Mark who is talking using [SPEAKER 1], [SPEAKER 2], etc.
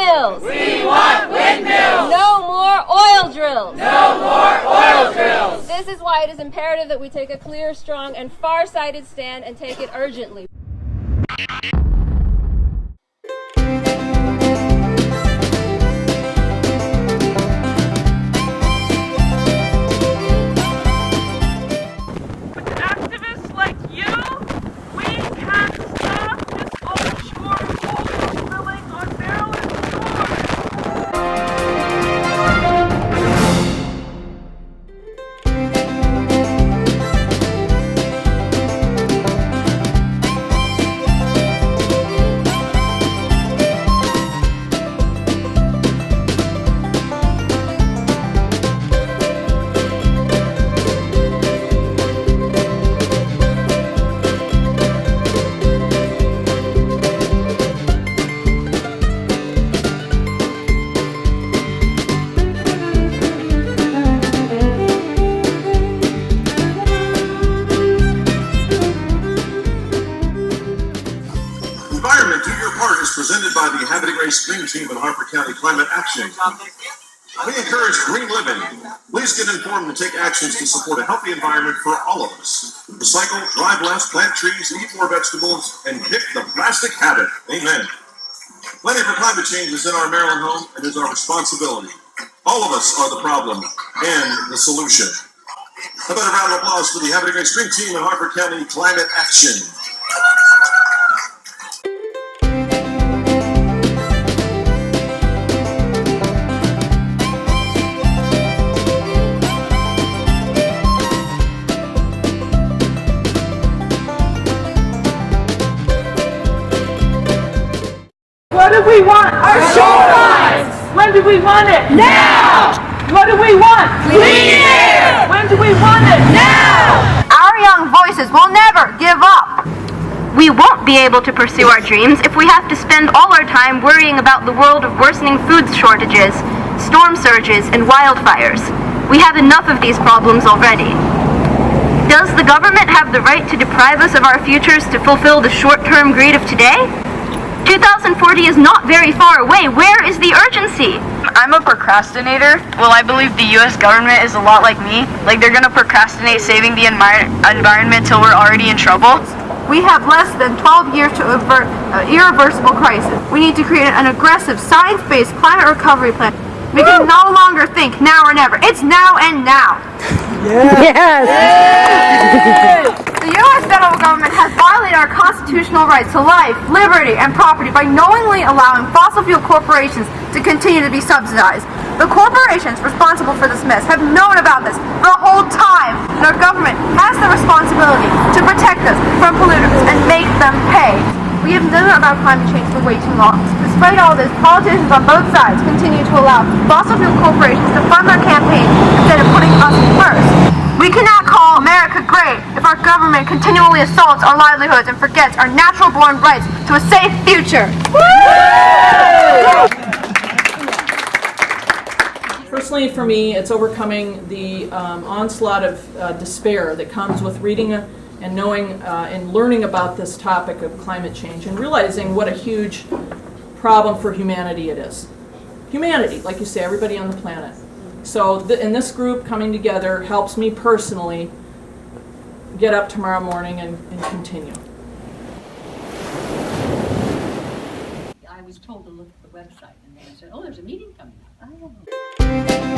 [SPEAKER 1] windmills!
[SPEAKER 2] We want windmills!
[SPEAKER 1] No more oil drills!
[SPEAKER 2] No more oil drills!
[SPEAKER 1] This is why it is imperative that we take a clear, strong, and far-sighted stand and take it urgently.
[SPEAKER 3] Activists like you, we can stop this offshore oil drilling on Maryland's
[SPEAKER 4] Environment, Do Your Part is presented by the Havre de Grace Green Team and Harford County Climate Action. We encourage green living. Please get informed and take actions to support a healthy environment for all of us. Recycle, drive less, plant trees, eat more vegetables, and kick the plastic habit. Amen. Planning for climate change is in our Maryland home and is our responsibility. All of us are the problem and the solution. How about a round of applause for the Havre de Grace Green Team and Harford County Climate Action?
[SPEAKER 3] What do we want?
[SPEAKER 2] Our shorelines!
[SPEAKER 3] When do we want it?
[SPEAKER 2] Now!
[SPEAKER 3] What do we want?
[SPEAKER 2] Clean air!
[SPEAKER 3] When do we want it?
[SPEAKER 2] Now!
[SPEAKER 5] Our young voices will never give up. We won't be able to pursue our dreams if we have to spend all our time worrying about the world of worsening food shortages, storm surges, and wildfires. We have enough of these problems already. Does the government have the right to deprive us of our futures to fulfill the short-term greed of today? 2040 is not very far away. Where is the urgency?
[SPEAKER 6] I'm a procrastinator. Well, I believe the U.S. government is a lot like me. Like, they're gonna procrastinate saving the environment till we're already in trouble.
[SPEAKER 5] We have less than 12 years to avert an irreversible crisis. We need to create an aggressive, science-based climate recovery plan. We can no longer think now or never. It's now and now.
[SPEAKER 7] Yes!
[SPEAKER 5] The U.S. federal government has violated our constitutional rights to life, liberty, and property by knowingly allowing fossil fuel corporations to continue to be subsidized. The corporations responsible for this mess have known about this the whole time, and our government has the responsibility to protect us from polluters and make them pay. We have known about climate change for way too long. Despite all this, politicians on both sides continue to allow fossil fuel corporations to fund their campaigns instead of putting us first. We cannot call America great if our government continually assaults our livelihoods and forgets our natural-born rights to a safe future.
[SPEAKER 3] Personally, for me, it's overcoming the onslaught of despair that comes with reading and knowing and learning about this topic of climate change and realizing what a huge problem for humanity it is. Humanity, like you say, everybody on the planet. So in this group coming together helps me personally get up tomorrow morning and continue.
[SPEAKER 8] I was told to look at the website and they said, oh, there's a meeting coming up. Oh.